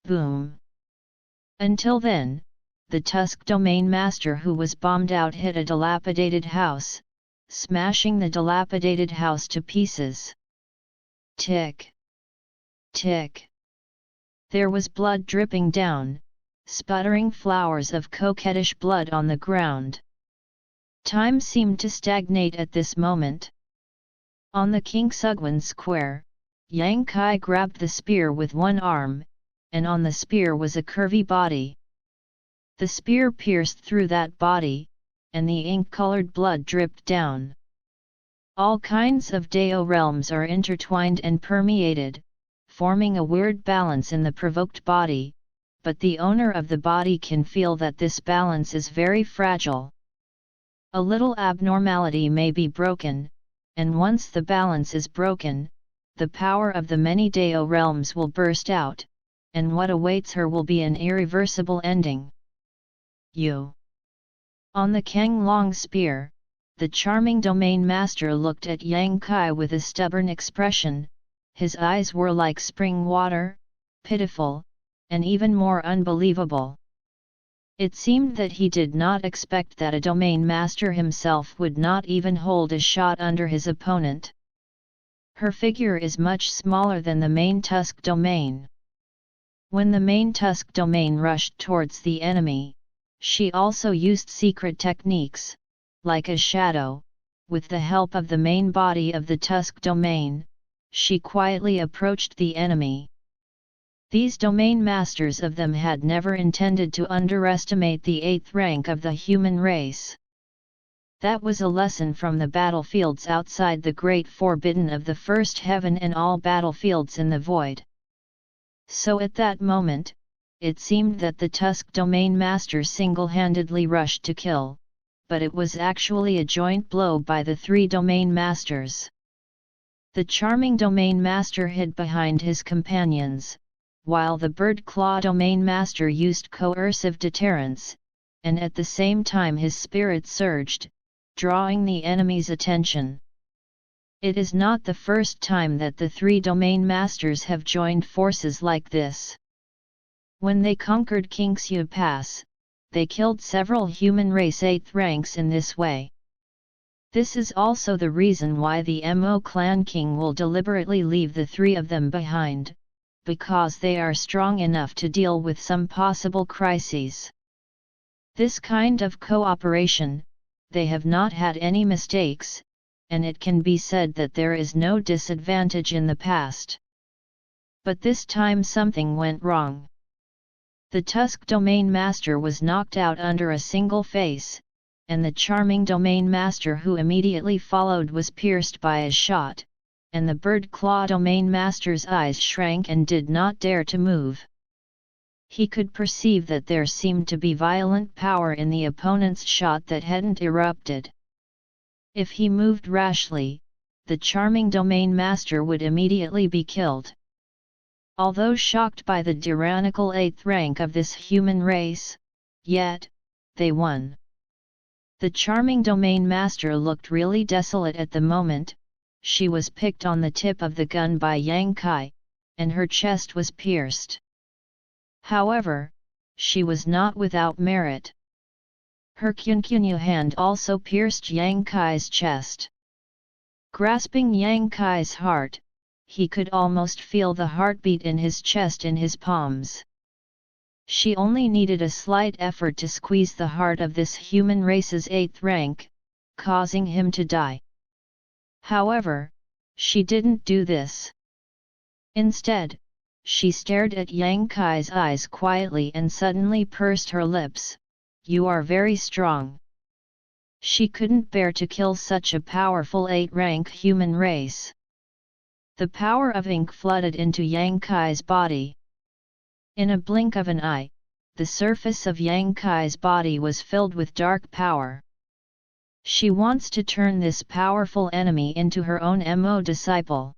Boom! Until then, the Tusk Domain Master who was bombed out hit a dilapidated house, smashing the dilapidated house to pieces. Tick! Tick! There was blood dripping down, sputtering flowers of coquettish blood on the ground. Time seemed to stagnate at this moment. On the King Sugwan square, Yang Kai grabbed the spear with one arm, and on the spear was a curvy body. The spear pierced through that body, and the ink-colored blood dripped down. All kinds of Dao realms are intertwined and permeated, forming a weird balance in the provoked body, but the owner of the body can feel that this balance is very fragile. A little abnormality may be broken, and once the balance is broken, the power of the many Dao realms will burst out, and what awaits her will be an irreversible ending. On the Kang Long spear, the charming Domain Master looked at Yang Kai with a stubborn expression. His eyes were like spring water, pitiful, and even more unbelievable. It seemed that he did not expect that a Domain Master himself would not even hold a shot under his opponent. Her figure is much smaller than the main Tusk Domain. When the main Tusk Domain rushed towards the enemy, she also used secret techniques, like a shadow. With the help of the main body of the Tusk Domain, she quietly approached the enemy. These Domain Masters of them had never intended to underestimate the 8th rank of the human race. That was a lesson from the battlefields outside the Great Forbidden of the First Heaven and all battlefields in the void. So at that moment, it seemed that the Tusk Domain Master single-handedly rushed to kill, but it was actually a joint blow by the 3 Domain Masters. The charming Domain Master hid behind his companions, while the Bird Claw Domain Master used coercive deterrence, and at the same time his spirit surged, drawing the enemy's attention. It is not the first time that the 3 Domain Masters have joined forces like this. When they conquered Kingxiu Pass, they killed several human race 8th ranks in this way. This is also the reason why the Mo clan king will deliberately leave the 3 of them behind, because they are strong enough to deal with some possible crises. This kind of cooperation, they have not had any mistakes, and it can be said that there is no disadvantage in the past. But this time something went wrong. The Tusk Domain Master was knocked out under a single face, and the charming Domain Master who immediately followed was pierced by a shot, and the Bird Claw Domain Master's eyes shrank and did not dare to move. He could perceive that there seemed to be violent power in the opponent's shot that hadn't erupted. If he moved rashly, the charming Domain Master would immediately be killed. Although shocked by the tyrannical 8th rank of this human race, yet, they won. The charming Domain Master looked really desolate at the moment. She was picked on the tip of the gun by Yang Kai, and her chest was pierced. However, she was not without merit. Her Kunkunu hand also pierced Yang Kai's chest. Grasping Yang Kai's heart, he could almost feel the heartbeat in his chest in his palms. She only needed a slight effort to squeeze the heart of this human race's 8th rank, causing him to die. However, she didn't do this. Instead, she stared at Yang Kai's eyes quietly and suddenly pursed her lips. "You are very strong." She couldn't bear to kill such a powerful 8th-rank human race. The power of ink flooded into Yang Kai's body. In a blink of an eye, the surface of Yang Kai's body was filled with dark power. She wants to turn this powerful enemy into her own Mo disciple.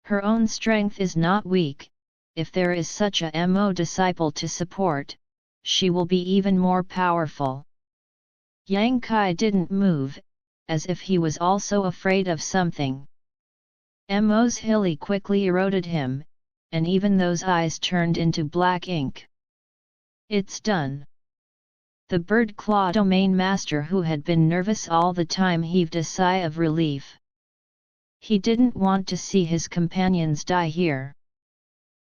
Her own strength is not weak. If there is such a Mo disciple to support, she will be even more powerful. Yang Kai didn't move, as if he was also afraid of something. Mo's hilly quickly eroded him, and even those eyes turned into black ink. It's done. The bird claw domain master, who had been nervous all the time, heaved a sigh of relief. He didn't want to see his companions die here.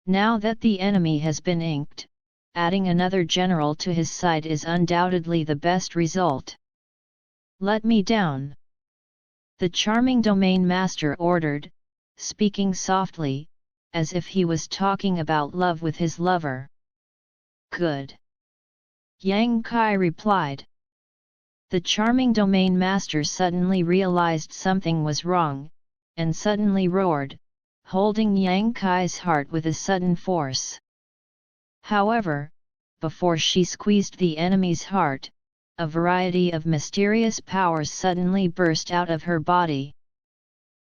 Now that the enemy has been inked, adding another general to his side is undoubtedly the best result. Let me down. The charming domain master ordered, speaking softly, as if he was talking about love with his lover. Good. Yang Kai replied. The charming domain master suddenly realized something was wrong, and suddenly roared, holding Yang Kai's heart with a sudden force. However, before she squeezed the enemy's heart, a variety of mysterious powers suddenly burst out of her body.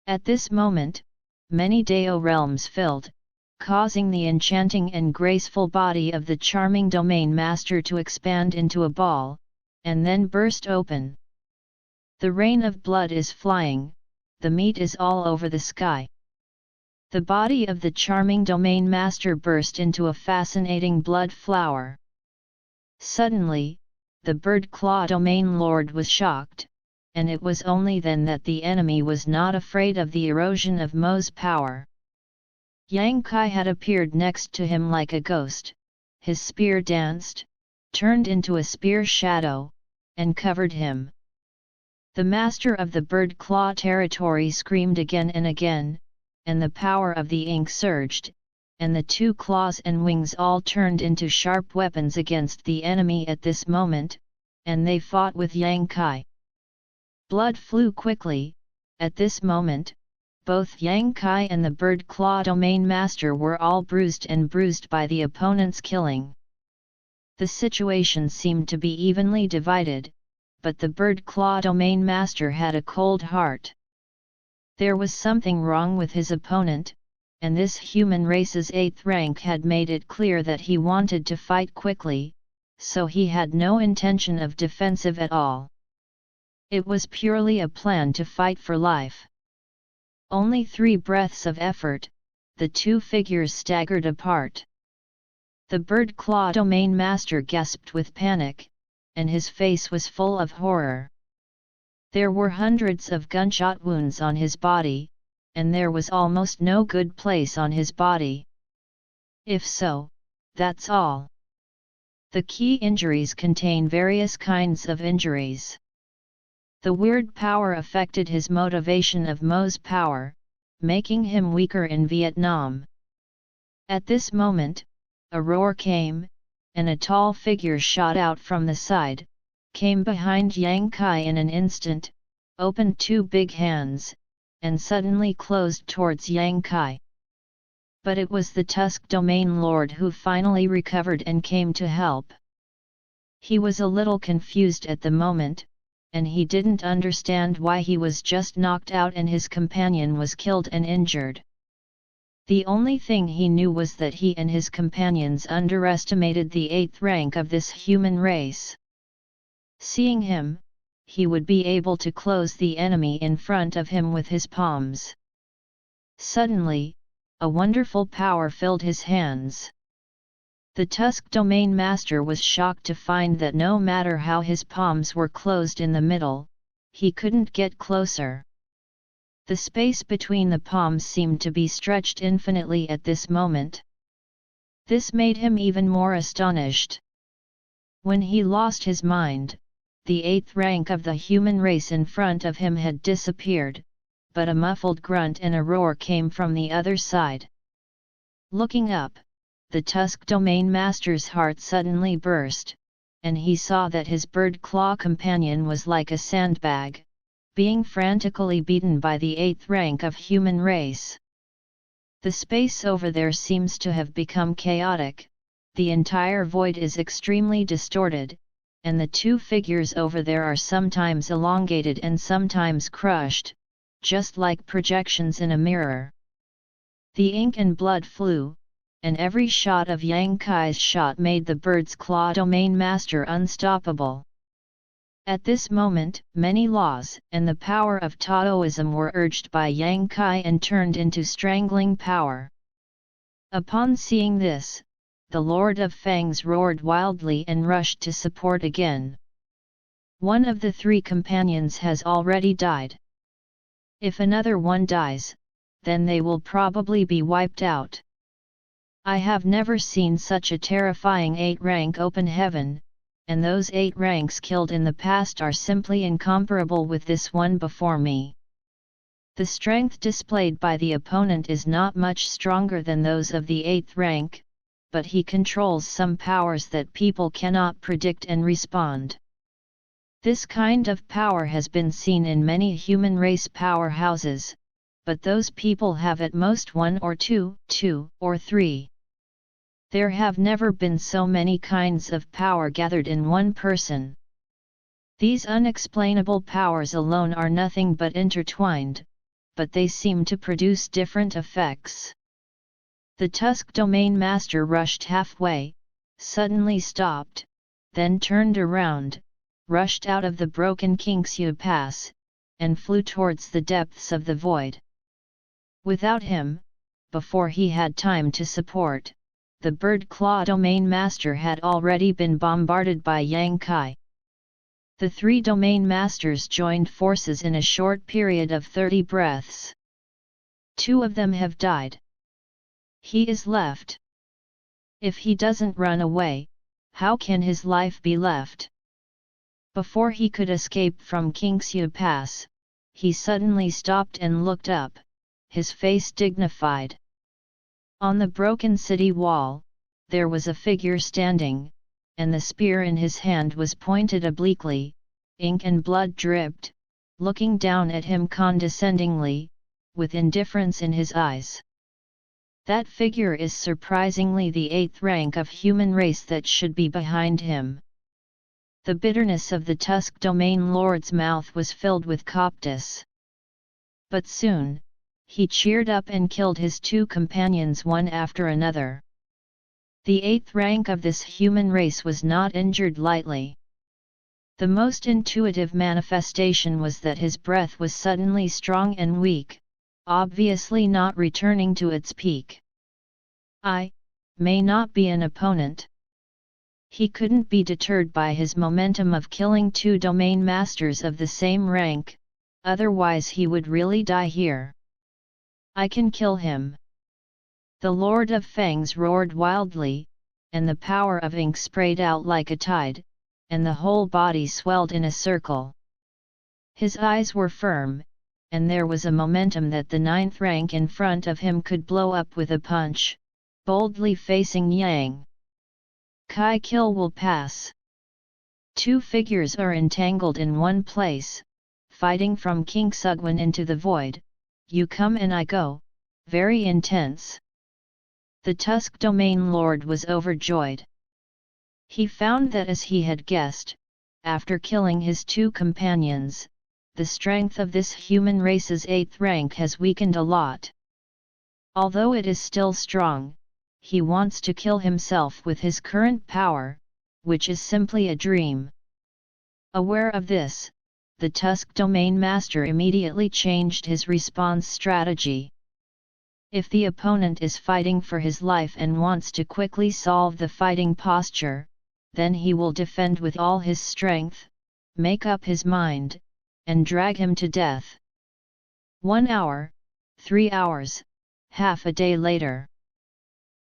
At this moment, many Dao realms filled, causing the enchanting and graceful body of the charming domain master to expand into a ball, and then burst open. The rain of blood is flying, the meat is all over the sky. The body of the charming domain master burst into a fascinating blood flower. Suddenly, the bird claw domain lord was shocked, and it was only then that the enemy was not afraid of the erosion of Mo's power. Yang Kai had appeared next to him like a ghost, his spear danced, turned into a spear shadow, and covered him. The master of the bird claw territory screamed again and again, and the power of the ink surged, and the two claws and wings all turned into sharp weapons against the enemy at this moment, and they fought with Yang Kai. Blood flew quickly. At this moment, both Yang Kai and the bird claw domain master were all bruised by the opponent's killing. The situation seemed to be evenly divided, but the bird claw domain master had a cold heart. There was something wrong with his opponent, and this human race's 8th rank had made it clear that he wanted to fight quickly, so he had no intention of defensive at all. It was purely a plan to fight for life. Only 3 breaths of effort, the two figures staggered apart. The bird claw domain master gasped with panic, and his face was full of horror. There were hundreds of gunshot wounds on his body, and there was almost no good place on his body. If so, that's all. The key injuries contain various kinds of injuries. The weird power affected his motivation of Mo's power, making him weaker in Vietnam. At this moment, a roar came, and a tall figure shot out from the side, came behind Yang Kai in an instant, opened 2 big hands, and suddenly closed towards Yang Kai. But it was the Tusk Domain Lord who finally recovered and came to help. He was a little confused at the moment, and he didn't understand why he was just knocked out and his companion was killed and injured. The only thing he knew was that he and his companions underestimated the 8th rank of this human race. Seeing him, he would be able to close the enemy in front of him with his palms. Suddenly, a wonderful power filled his hands. The Tusk Domain Master was shocked to find that no matter how his palms were closed in the middle, he couldn't get closer. The space between the palms seemed to be stretched infinitely at this moment. This made him even more astonished. When he lost his mind, the 8th rank of the human race in front of him had disappeared, but a muffled grunt and a roar came from the other side. Looking up, the Tusk Domain Master's heart suddenly burst, and he saw that his bird claw companion was like a sandbag, being frantically beaten by the 8th rank of human race. The space over there seems to have become chaotic, the entire void is extremely distorted, and the 2 figures over there are sometimes elongated and sometimes crushed, just like projections in a mirror. The ink and blood flew, and every shot of Yang Kai's shot made the bird's claw domain master unstoppable. At this moment, many laws and the power of Taoism were urged by Yang Kai and turned into strangling power. Upon seeing this, the Lord of Fangs roared wildly and rushed to support again. One of the 3 companions has already died. If another one dies, then they will probably be wiped out. I have never seen such a terrifying 8-rank open heaven, and those 8 ranks killed in the past are simply incomparable with this one before me. The strength displayed by the opponent is not much stronger than those of the 8th rank, but he controls some powers that people cannot predict and respond. This kind of power has been seen in many human race powerhouses, but those people have at most 1 or 2 or 3. There have never been so many kinds of power gathered in one person. These unexplainable powers alone are nothing but intertwined, but they seem to produce different effects. The Tusk Domain Master rushed halfway, suddenly stopped, then turned around, rushed out of the broken Kingxiu Pass, and flew towards the depths of the void. Without him, before he had time to support, the Bird Claw Domain Master had already been bombarded by Yang Kai. The 3 Domain Masters joined forces in a short period of 30 breaths. 2 of them have died. He is left. If he doesn't run away, how can his life be left? Before he could escape from Kingxiu Pass, he suddenly stopped and looked up, his face dignified. On the broken city wall, there was a figure standing, and the spear in his hand was pointed obliquely, ink and blood dripped, looking down at him condescendingly, with indifference in his eyes. That figure is surprisingly the 8th rank of human race that should be behind him. The bitterness of the Tusk Domain Lord's mouth was filled with coptis. But soon, he cheered up and killed his 2 companions one after another. The 8th rank of this human race was not injured lightly. The most intuitive manifestation was that his breath was suddenly strong and weak, obviously not returning to its peak. I may not be an opponent. He couldn't be deterred by his momentum of killing 2 domain masters of the same rank, otherwise he would really die here. I can kill him. The Lord of Fangs roared wildly, and the power of ink sprayed out like a tide, and the whole body swelled in a circle. His eyes were firm, and there was a momentum that the 9th rank in front of him could blow up with a punch, boldly facing Yang Kai. Kill will pass. 2 figures are entangled in one place, fighting from King Sugwen into the void, you come and I go, very intense. The Tusk Domain Lord was overjoyed. He found that as he had guessed, after killing his 2 companions, the strength of this human race's 8th rank has weakened a lot. Although it is still strong, he wants to kill himself with his current power, which is simply a dream. Aware of this, the Tusk Domain Master immediately changed his response strategy. If the opponent is fighting for his life and wants to quickly solve the fighting posture, then he will defend with all his strength, make up his mind, and drag him to death. 1 hour, 3 hours, half a day later.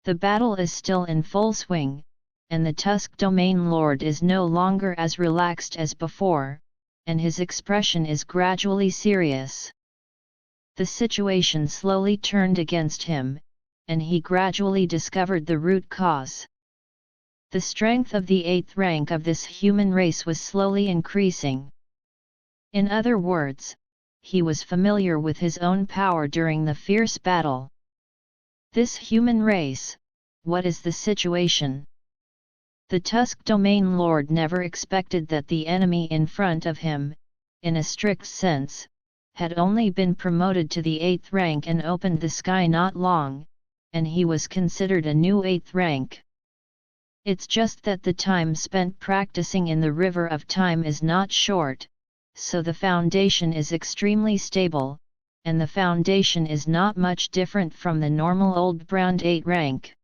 The battle is still in full swing, and the Tusk Domain Lord is no longer as relaxed as before, and his expression is gradually serious. The situation slowly turned against him, and he gradually discovered the root cause. The strength of the 8th rank of this human race was slowly increasing. In other words, he was familiar with his own power during the fierce battle. This human race, what is the situation? The Tusk Domain Lord never expected that the enemy in front of him, in a strict sense, had only been promoted to the 8th rank and opened the sky not long, and he was considered a new 8th rank. It's just that the time spent practicing in the river of time is not short, so the foundation is extremely stable, and the foundation is not much different from the normal old brand 8 rank.